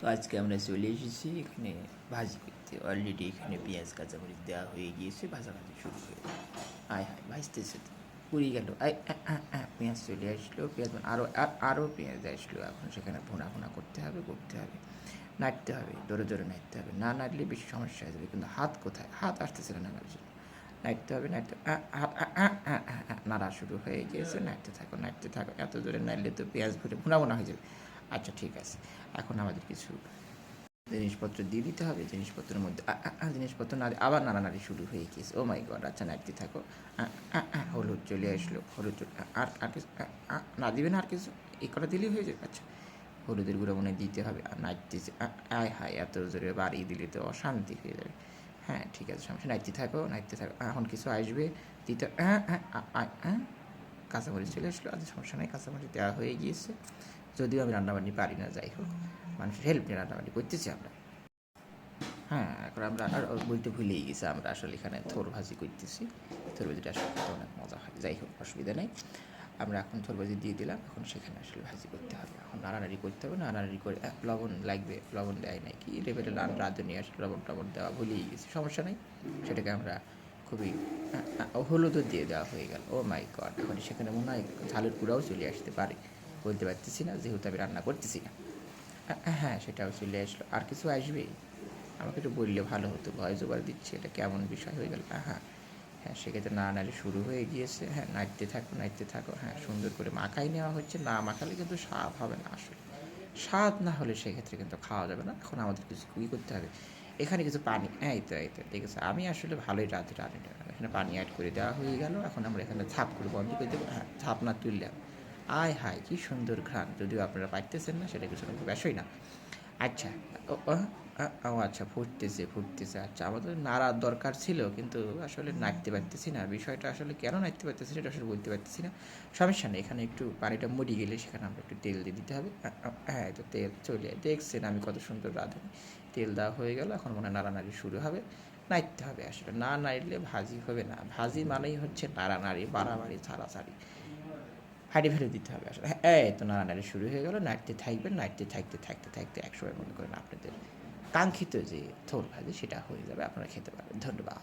তো আজকে আমরা চলে এসেছি এখানে ভাজি করতে। অলরেডি এখানে পেঁয়াজ কাঁচামরিচ দেওয়া হয়ে গিয়েছে, ভাজাভাজি শুরু হয়ে গেল। আয় হায় ভাজতেছে তো পুড়ে গেল। পেঁয়াজ চলে আসলো, পেঁয়াজ আরও পেঁয়াজ আসলো। এখন সেখানে ভুনা ভুনা করতে হবে, নাড়তে হবে, জোরে জোরে নাড়তে হবে। না নাড়লে বেশি সমস্যা হয়ে যাবে। কিন্তু হাত কোথায়? হাত আসতেছে না নাড়ার জন্য। নাড়তে হবে, নাড়া শুরু হয়ে গিয়েছে। নাড়তে থাকো। এত জোরে নাড়লে তো পেঁয়াজ ভরে ভুনা ভুনা হয়ে যাবে। আচ্ছা ঠিক আছে, এখন আমাদের কিছু জিনিসপত্র দিয়ে দিতে হবে। জিনিসপত্রের মধ্যে জিনিসপত্র না আবার নাড়ানাড়ি শুরু হয়ে গিয়েছে। ও মাই গড! আচ্ছা নাড়তে থাকো। হলুদ চলে আসলো, হলুদ আর কিছু না দিবে না, আর কিছু এই কটা দিলেই হয়ে যাবে। আচ্ছা হলুদের গুঁড়ো মনে দিতে হবে। আর নাড়তেছে, আয় হায় এত জোরে বাড়িয়ে দিলে তো অশান্তি হয়ে যাবে। হ্যাঁ ঠিক আছে, সমস্যা, নাড়তে থাকো। এখন কিছু আসবে দিতে। কাঁচামরিচ চলে আসলো। আচ্ছা সমস্যা নেই, কাঁচামরিচ দেওয়া হয়ে গিয়েছে। যদিও আমি রান্নাবান্নি পারি না, যাই হোক মানুষের হেল্প নিয়ে রান্নাবান্নি করতেছি আমরা। হ্যাঁ এখন আমরা আর বলতে ভুলেই গেছি, আমরা আসলে এখানে থোর ভাজি করতেছি। থোর ভাজিটা আসলে অনেক মজা হয়, যাই হোক অসুবিধা নেই। আমরা এখন থোর ভাজি দিয়ে দিলাম, এখন সেখানে আসলে ভাজি করতে হবে। এখন নাড়ানাড়ি করতে হবে, নাড়ানাড়ি করে লবণ লাগবে, লবণ দেয় নাই কি লেভেলে রাঁধুনি আসলে লবণ টবণ দেওয়া ভুলেই গেছি, সমস্যা নেই। সেটাকে আমরা খুবই হলুদও দিয়ে দেওয়া হয়ে গেল। ও মাই গড! এখন সেখানে মনে হয় ঝালের গুঁড়াও চলে আসতে পারে, বলতে পারতেছি না যেহেতু আমি রান্না করতেছি না। হ্যাঁ সেটাও চলে আসলো। আর কিছু আসবে? আমাকে একটু বললে ভালো হতো, ভয়েস ওভার দিচ্ছি, এটা কেমন বিষয় হয়ে গেল। হ্যাঁ সেক্ষেত্রে নাড়ানাড়ি শুরু হয়ে গিয়েছে। হ্যাঁ নাড়তে থাকো। হ্যাঁ সুন্দর করে মাখাই নেওয়া হচ্ছে। না মাখালে কিন্তু স্বাদ হবে না আসলে। স্বাদ না হলে সেক্ষেত্রে কিন্তু খাওয়া যাবে না। এখন আমাদের কিছু কী করতে হবে, এখানে কিছু পানি, এই তো ঠিক আছে। আমি আসলে ভালোই রাঁধি না। এখানে পানি অ্যাড করে দেওয়া হয়ে গেল। এখন আমরা এখানে ঝাপ করে বন্ধ করে দেবো। হ্যাঁ ঝাপ না তুললাম। আয় হায় কী সুন্দর ঘ্রাণ, যদিও আপনারা পাইতেছেন না, সেটা কিছু বিষয় না। আচ্ছা ও ও ও আচ্ছা ফুটতেছে। আচ্ছা আমাদের নাড়ার দরকার ছিল, কিন্তু আসলে নাড়তে পারতেছি না। বিষয়টা আসলে কেন নাড়তে পারতেছি সেটা আসলে বলতে পারতেছি না। সমস্যা নেই, এখানে একটু পানিটা মরে গেলে সেখানে আমরা একটু তেল দিয়ে দিতে হবে। হ্যাঁ তো তেল চলে দেখছেন আমি কত সুন্দর রাঁধুনি। তেল দেওয়া হয়ে গেল, এখন মনে হয় নাড়ানাড়ি শুরু হবে। নাড়তে হবে আসলে, না নাড়লে ভাজি হবে না। ভাজি মানেই হচ্ছে নাড়ানাড়ি, বাড়াবাড়ি, ছাড়াছাড়ি, হাঁড়ি ফেলে দিতে হবে আসলে। হ্যাঁ এই তো নাড়ানাড়ি শুরু হয়ে গেল। নাড়তে থাকবেন, থাকতে একসময় মনে করেন আপনাদের কাঙ্ক্ষিত যে থোর ভাজি সেটা হয়ে যাবে, আপনারা খেতে পারবেন। ধন্যবাদ।